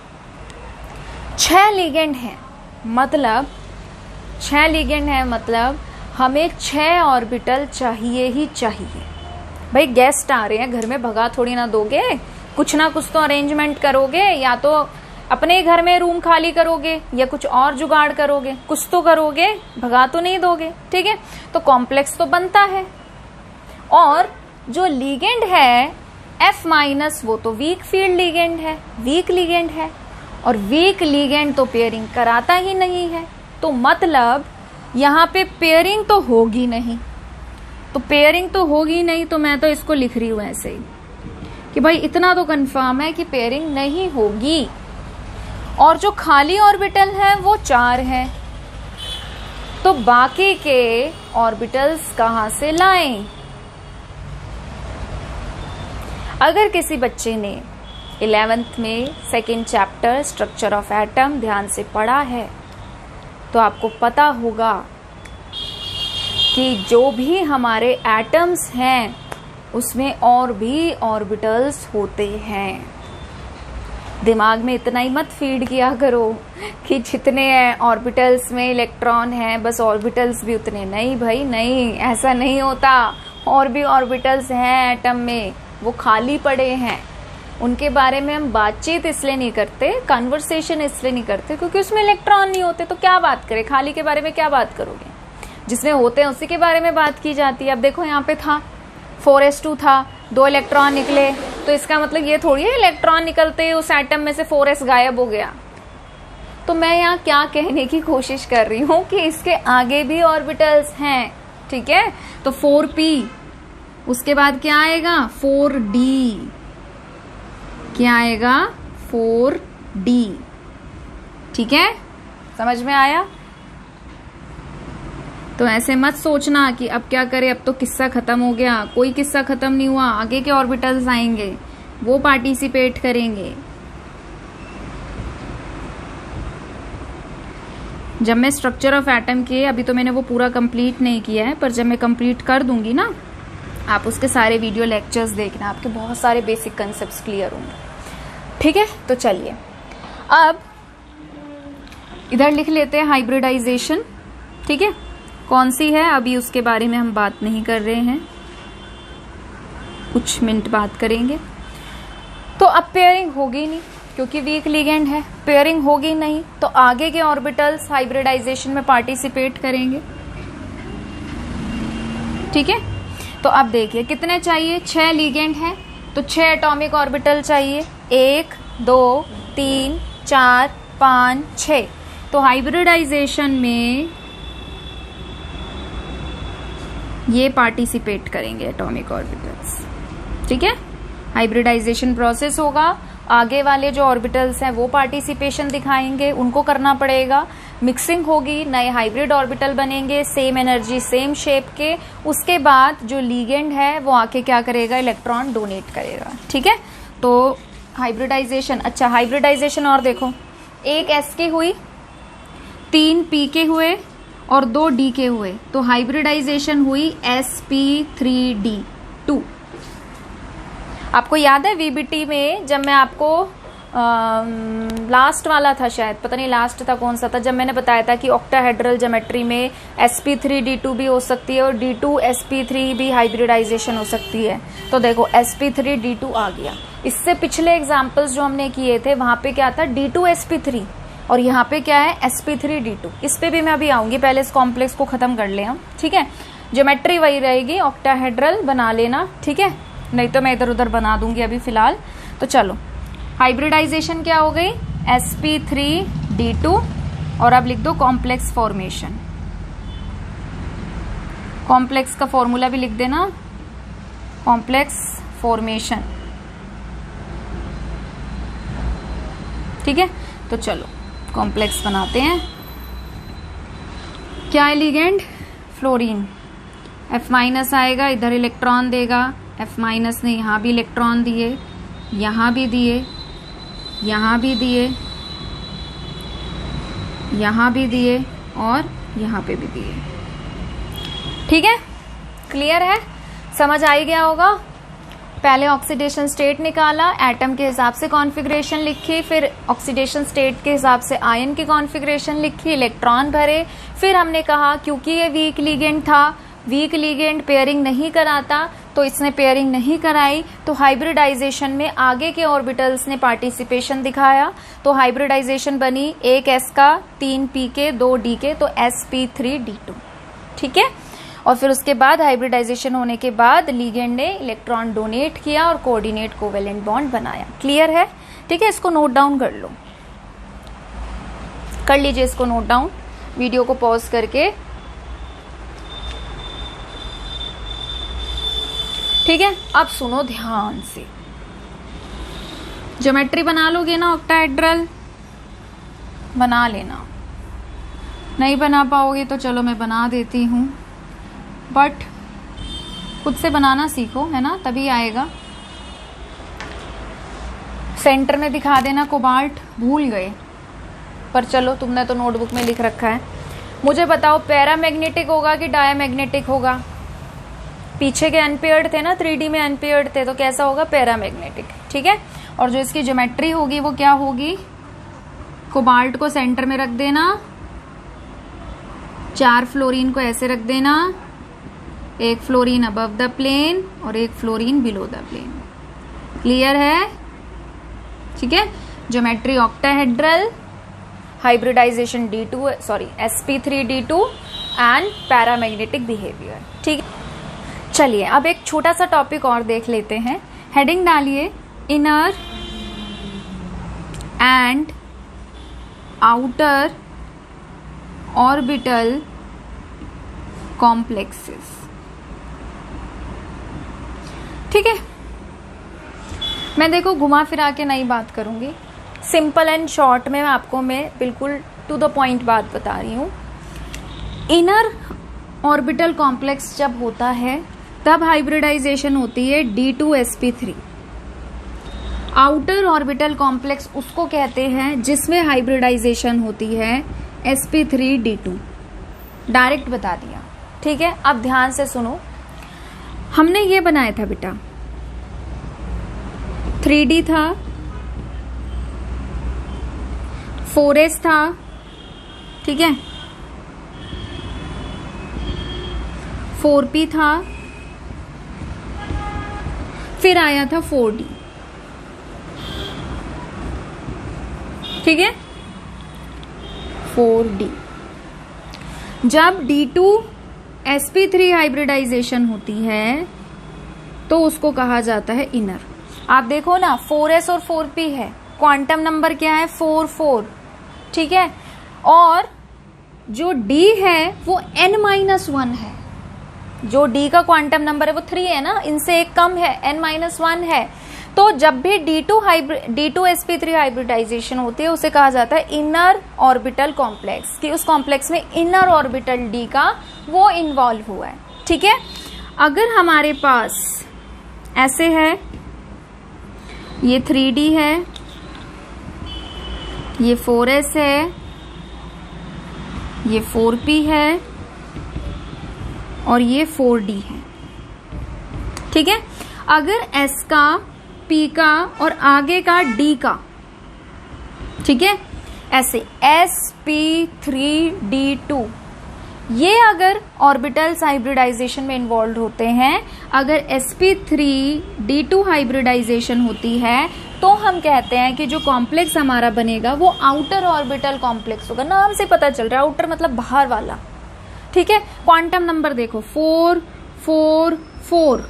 6 लिगेंड हैं, मतलब 6 लिगेंड है, मतलब हमें 6 ऑर्बिटल चाहिए ही चाहिए। भाई गेस्ट आ रहे हैं घर में, भगा थोड़ी ना दोगे, कुछ ना कुछ तो अरेंजमेंट करोगे, या तो अपने घर में रूम खाली करोगे या कुछ और जुगाड़ करोगे, कुछ तो करोगे, भगा तो नहीं दोगे। ठीक है, तो कॉम्प्लेक्स तो बनता है। और जो लिगेंड है F- वो तो वीक फील्ड लिगेंड है, वीक लिगेंड है, और वीक लिगेंड तो पेयरिंग कराता ही नहीं है। तो मतलब यहाँ पे पेयरिंग तो होगी नहीं, तो पेयरिंग तो होगी नहीं, तो मैं तो इसको लिख रही हूं ऐसे ही कि भाई इतना तो कंफर्म है कि पेयरिंग नहीं होगी। और जो खाली ऑर्बिटल है वो 4 है, तो बाकी के ऑर्बिटल्स कहां से लाएं? अगर किसी बच्चे ने 11th में 2nd chapter structure of atom ध्यान से पढ़ा है तो आपको पता होगा कि जो भी हमारे एटम्स हैं उसमें और भी ऑर्बिटल्स होते हैं। दिमाग में इतना ही मत फीड किया करो कि जितने ऑर्बिटल्स में इलेक्ट्रॉन हैं बस ऑर्बिटल्स भी उतने। नहीं भाई नहीं, ऐसा नहीं होता। और भी ऑर्बिटल्स हैं एटम में, वो खाली पड़े हैं। उनके बारे में हम बातचीत इसलिए नहीं करते, कन्वर्सेशन इसलिए नहीं करते क्योंकि उसमें इलेक्ट्रॉन नहीं होते। तो क्या बात करें, खाली के बारे में क्या बात करोगे? जिसमें होते हैं उसी के बारे में बात की जाती है। अब देखो यहाँ पे था 4s2 था, 2 इलेक्ट्रॉन निकले, तो इसका मतलब ये थोड़ी है इलेक्ट्रॉन निकलते उस एटम में से 4s गायब हो गया। तो मैं यहाँ क्या कहने की कोशिश कर रही हूँ कि इसके आगे भी ऑर्बिटल्स हैं। ठीक है, तो 4p, उसके बाद क्या आएगा 4d, क्या आएगा 4d। ठीक है, समझ में आया? तो ऐसे मत सोचना कि अब क्या करें, अब तो किस्सा खत्म हो गया। कोई किस्सा खत्म नहीं हुआ, आगे के ऑर्बिटल्स आएंगे, वो पार्टिसिपेट करेंगे। जब मैं स्ट्रक्चर ऑफ एटम के, अभी तो मैंने वो पूरा कंप्लीट नहीं किया है, पर जब मैं कंप्लीट कर दूंगी ना, आप उसके सारे वीडियो लेक्चर्स देखना, आपके बहुत सारे बेसिक कंसेप्ट्स क्लियर होंगे। ठीक है, तो चलिए अब इधर लिख लेते हैं हाइब्रिडाइजेशन। ठीक है, कौन सी है अभी उसके बारे में हम बात नहीं कर रहे हैं, कुछ मिनट बात करेंगे। तो अब पेयरिंग होगी नहीं क्योंकि वीक लिगेंड है, पेयरिंग होगी नहीं तो आगे के ऑर्बिटल्स हाइब्रिडाइजेशन में पार्टिसिपेट करेंगे। ठीक है, तो अब देखिए कितने चाहिए, 6 लिगेंड है तो 6 एटॉमिक ऑर्बिटल चाहिए, 1 2 3 4 5 6। तो हाइब्रिडाइजेशन में ये पार्टिसिपेट करेंगे एटॉमिक ऑर्बिटल्स। ठीक है, हाइब्रिडाइजेशन प्रोसेस होगा, आगे वाले जो ऑर्बिटल्स हैं वो पार्टिसिपेशन दिखाएंगे, उनको करना पड़ेगा। मिक्सिंग होगी, नए हाइब्रिड ऑर्बिटल बनेंगे, सेम एनर्जी सेम शेप के। उसके बाद जो लिगेंड है वो आके क्या करेगा, इलेक्ट्रॉन डोनेट करेगा। ठीक है, तो हाइब्रिडाइजेशन, अच्छा हाइब्रिडाइजेशन और देखो, 1 s के हुई, 3 p के हुए और 2 d के हुए, तो हाइब्रिडाइजेशन हुई sp3d2। आपको याद है वीबीटी में जब मैं आपको लास्ट वाला था, शायद पता नहीं लास्ट था कौन सा था, जब मैंने बताया था कि ऑक्टाहेड्रल ज्योमेट्री में sp3d2 भी हो सकती है और d2sp3 भी हाइब्रिडाइजेशन हो सकती है। तो देखो sp3d2 आ गया। इससे पिछले एग्जाम्पल्स जो हमने किए थे वहां पे क्या था, d2sp3, और यहाँ पे क्या है sp3d2। इस पे भी मैं अभी आऊंगी, पहले इस कॉम्प्लेक्स को खत्म कर ले हम। ठीक है, ज्योमेट्री वही रहेगी, ऑक्टाहेड्रल बना लेना। ठीक है, नहीं तो मैं इधर उधर बना दूंगी अभी फिलहाल। तो चलो हाइब्रिडाइजेशन क्या हो गई, sp3d2, और अब लिख दो कॉम्प्लेक्स फॉर्मेशन। कॉम्प्लेक्स का फॉर्मूला भी लिख देना, कॉम्प्लेक्स फॉर्मेशन। ठीक है, तो चलो कॉम्प्लेक्स बनाते हैं। क्या है लिगेंड, फ्लोरीन। F- आएगा, इधर इलेक्ट्रॉन देगा, F- ने यहाँ भी इलेक्ट्रॉन दिए, यहाँ भी दिए, यहाँ भी दिए, यहाँ भी दिए और यहाँ पे भी दिए। ठीक है, क्लियर है, समझ आ ही गया होगा। पहले ऑक्सीडेशन स्टेट निकाला, एटम के हिसाब से कॉन्फ़िगरेशन लिखी, फिर ऑक्सीडेशन स्टेट के हिसाब से आयन की कॉन्फ़िगरेशन लिखी, इलेक्ट्रॉन भरे। फिर हमने कहा क्योंकि ये वीक लिगेंड था, वीक लिगेंड पेयरिंग नहीं कराता, तो इसने पेयरिंग नहीं कराई, तो हाइब्रिडाइजेशन में आगे के ऑर्बिटल्स ने पार्टिसिपेशन दिखाया। तो हाइब्रिडाइजेशन बनी 1 s का, 3 p के, 2 d के, तो sp3d2। ठीक है, और फिर उसके बाद हाइब्रिडाइजेशन होने के बाद लिगेंड ने इलेक्ट्रॉन डोनेट किया और कोऑर्डिनेट कोवेलेंट बॉन्ड बनाया। क्लियर है? ठीक है, इसको नोट डाउन कर लो, कर लीजिए इसको नोट डाउन, वीडियो को पॉज करके। ठीक है, अब सुनो ध्यान से। ज्योमेट्री बना लोगे ना ऑक्टाहेड्रल? बना लेना, नहीं बना पाओगे तो चलो मैं बना देती हूँ, बट खुद से बनाना सीखो, है ना, तभी आएगा। सेंटर में दिखा देना कोबाल्ट, भूल गए, पर चलो तुमने तो नोटबुक में लिख रखा है। मुझे बताओ पैरामैग्नेटिक होगा कि डायमैग्नेटिक होगा? पीछे के अनपेयर्ड थे ना, 3D में अनपेयर्ड थे, तो कैसा होगा? पैरामैग्नेटिक। ठीक है, और जो इसकी ज्योमेट्री होगी वो क्या होगी? कोबाल्ट को सेंटर में रख देना, 4 फ्लोरीन को ऐसे रख देना, 1 फ्लोरीन अबव द प्लेन और 1 fluorine below the plane. Clear है? ठीक है, geometry octahedral, hybridization sp3d2 and paramagnetic behaviour. ठीक है, चलिए अब एक छोटा सा टॉपिक और देख लेते हैं। हेडिंग डालिए, inner and outer orbital complexes. ठीक है, मैं देखो घुमा फिरा के नई बात करूंगी, सिंपल एंड शॉर्ट में आपको मैं बिल्कुल टू द पॉइंट बात बता रही हूं। इनर ऑर्बिटल कॉम्प्लेक्स जब होता है तब हाइब्रिडाइजेशन होती है d2sp3। आउटर ऑर्बिटल कॉम्प्लेक्स उसको कहते हैं जिसमें हाइब्रिडाइजेशन होती है sp3d2। डायरेक्ट बता दिया। ठीक है, अब ध्यान से सुनो, हमने ये बनाया था बेटा, 3D था, 4s था, ठीक है, 4p था, फिर आया था 4D। ठीक है, 4D। जब d2sp3 हाइब्रिडाइजेशन होती है तो उसको कहा जाता है इनर। आप देखो ना, 4s और 4p है, क्वांटम नंबर क्या है? 4 ठीक है, और जो d है वो n-1 है। जो d का क्वांटम नंबर है वो 3 है ना, इनसे एक कम है, n-1 है। तो जब भी d2sp3 हाइब्रिडाइजेशन होती है उसे कहा जाता है इनर ऑर्बिटल कॉम्प्लेक्स, कि उस कॉम्प्लेक्स में इनर ऑर्बिटल d का वो इन्वॉल्व हुआ है। ठीक है, अगर हमारे पास ऐसे है, ये 3D है, ये 4s है, ये 4p है और ये 4D है। ठीक है, अगर s का, p का और आगे का d का, ठीक है, ऐसे sp3d2, ये अगर ऑर्बिटल्स हाइब्रिडाइजेशन में इन्वॉल्व होते हैं, अगर sp3d2 हाइब्रिडाइजेशन होती है तो हम कहते हैं कि जो कॉम्प्लेक्स हमारा बनेगा वो आउटर ऑर्बिटल कॉम्प्लेक्स होगा। नाम से पता चल रहा है, आउटर मतलब बाहर वाला। ठीक है, क्वांटम नंबर देखो 4 4 4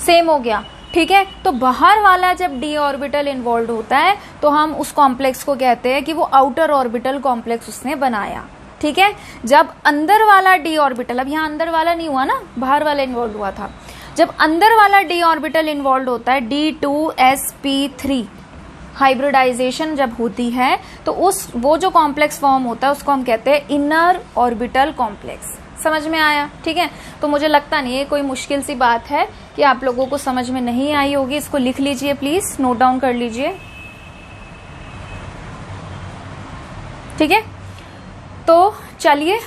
सेम हो गया। ठीक है, तो बाहर वाला जब d ऑर्बिटल इन्वॉल्व होता है तो हम उस कॉम्प्लेक्स को कहते हैं कि वो आउटर ऑर्बिटल कॉम्प्लेक्स उसने बनाया। ठीक है, जब अंदर वाला d ऑर्बिटल, अब यहाँ अंदर वाला नहीं हुआ ना, बाहर वाला इन्वॉल्व हुआ था, जब अंदर वाला d ऑर्बिटल इन्वॉल्व होता है, d2sp3 हाइब्रिडाइजेशन जब होती है तो वो जो कॉम्प्लेक्स फॉर्म होता है उसको हम कहते हैं इनर ऑर्बिटल कॉम्प्लेक्स। समझ में आया? ठीक है, तो मुझे लगता नहीं है कोई मुश्किल सी बात है कि आप लोगों को समझ में नहीं आई होगी। इसको लिख लीजिए प्लीज, नोट डाउन कर लीजिए। ठीक है, तो चलिए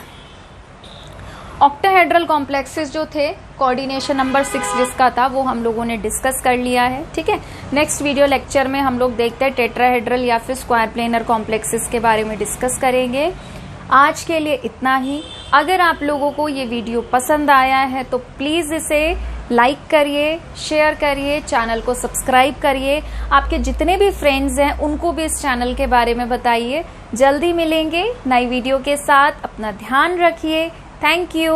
ऑक्टाहेड्रल कॉम्प्लेक्सेस जो थे, कोऑर्डिनेशन नंबर 6 जिसका था वो हम लोगों ने डिस्कस कर लिया है। ठीक है, नेक्स्ट वीडियो लेक्चर में हम लोग देखते हैं टेट्राहेड्रल या फिर स्क्वायर प्लेनर कॉम्प्लेक्सेस के बारे में डिस्कस करेंगे। आज के लिए इतना ही। अगर आप लोगों को ये वीडियो पसंद आया है तो प्लीज इसे लाइक करिए, शेयर करिए, चैनल को सब्सक्राइब करिए। आपके जितने भी फ्रेंड्स हैं उनको भी इस चैनल के बारे में बताइए। जल्दी मिलेंगे नई वीडियो के साथ। अपना ध्यान रखिए। Thank you.